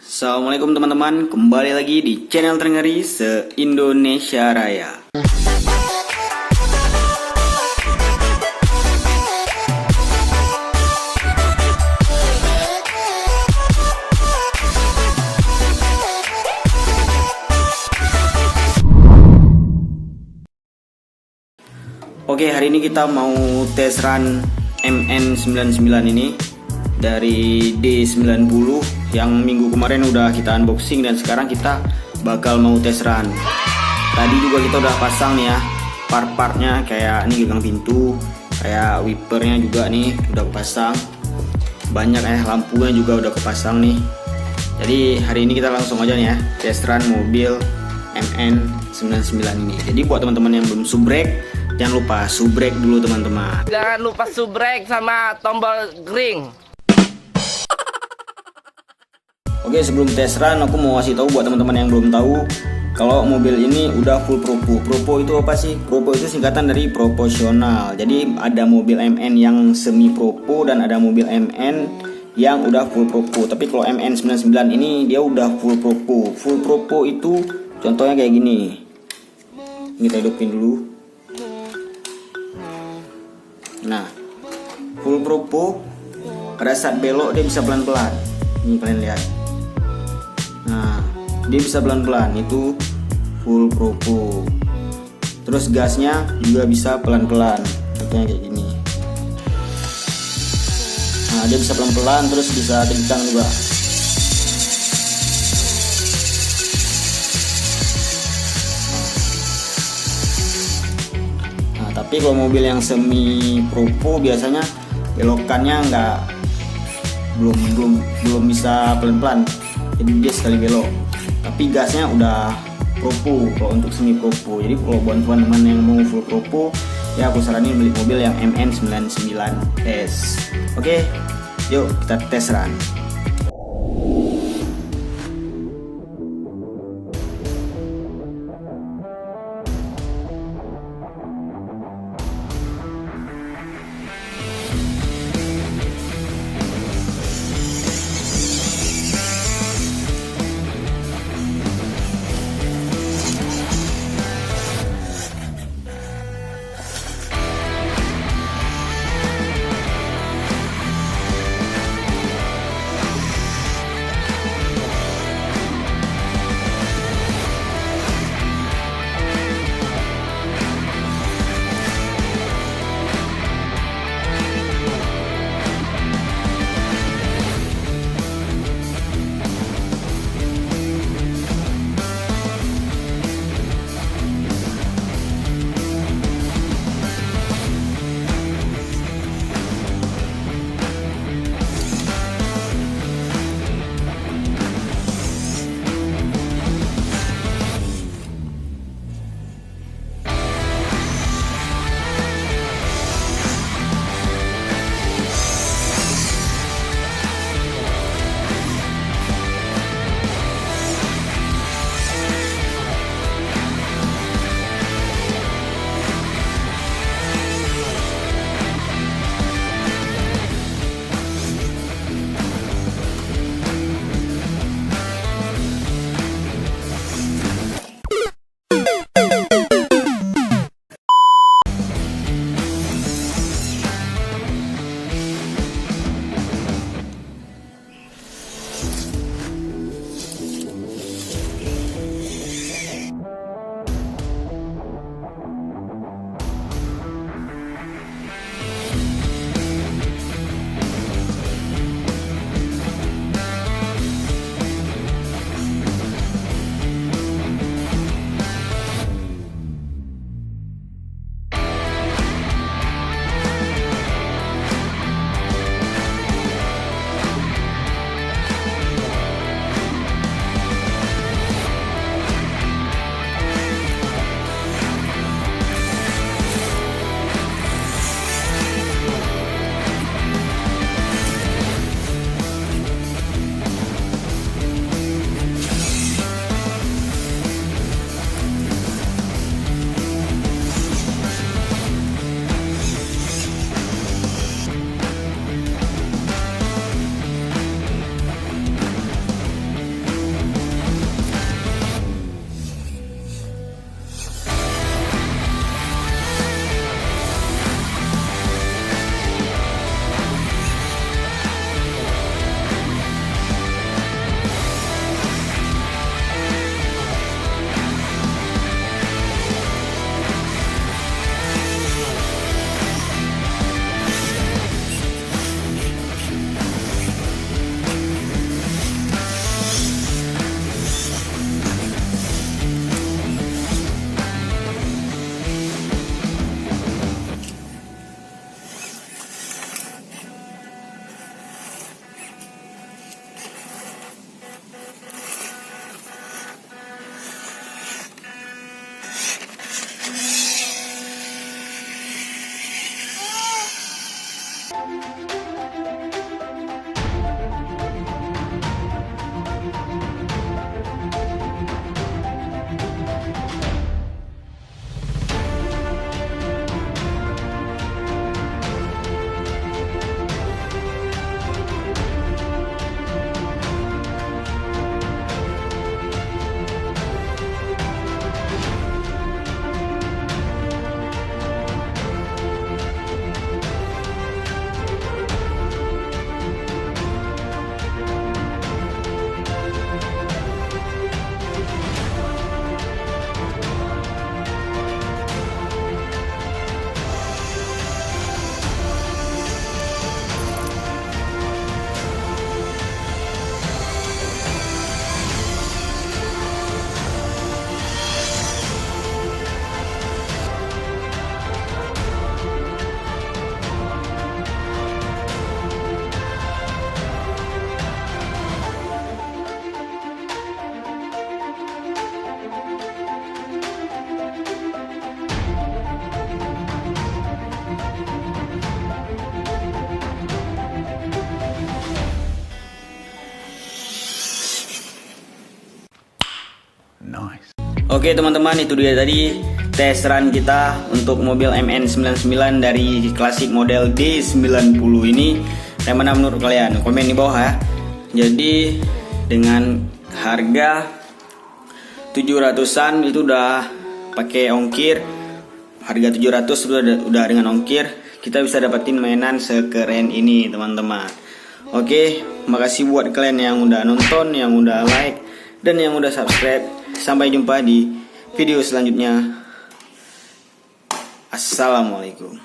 Assalamualaikum teman-teman, kembali lagi di channel terngeri se-Indonesia Raya. Oke, hari ini kita mau tes run MN99 ini dari D90 yang minggu kemarin udah kita unboxing, dan sekarang kita bakal mau tes run. Tadi juga kita udah pasang nih ya part-partnya, kayak ini gagang pintu, kayak wipernya juga nih udah kepasang, banyak lampunya juga udah kepasang nih. Jadi hari ini kita langsung aja nih ya tes run mobil MN99 ini. Jadi buat teman-teman yang belum subrek, jangan lupa subrek dulu teman-teman. Jangan lupa subrek sama tombol green. Oke, sebelum tes run aku mau kasih tahu buat teman-teman yang belum tahu kalau mobil ini udah full propo. Propo itu apa sih? Propo itu singkatan dari proporsional. Jadi ada mobil MN yang semi propo dan ada mobil MN yang udah full propo. Tapi kalau MN99 ini dia udah full propo. Full propo itu contohnya kayak gini. Kita hidupin dulu. Nah, full propo pada saat belok dia bisa pelan-pelan. Ini kalian lihat. Nah, dia bisa pelan-pelan, itu full propo. Terus gasnya juga bisa pelan-pelan, contohnya kayak gini. Nah, dia bisa pelan-pelan, terus bisa kencang juga. Nah, tapi kalau mobil yang semi propo biasanya belokannya belum bisa pelan-pelan. Jadi dia sekali belok, tapi gasnya udah propo kalau untuk semi propo. Jadi kalau buat teman-teman yang mau full propo, ya aku saranin beli mobil yang MN99S. Oke, yuk kita tes run. Oke teman-teman, itu dia tadi tes run kita untuk mobil MN99 dari klasik model D90 ini. Yang mana menurut kalian? Komen di bawah ya. Jadi dengan harga 700-an itu udah pakai ongkir. Harga 700 udah dengan ongkir, kita bisa dapetin mainan sekeren ini teman-teman. Oke, makasih buat kalian yang udah nonton, yang udah like, dan yang udah subscribe. Sampai jumpa di video selanjutnya. Assalamualaikum.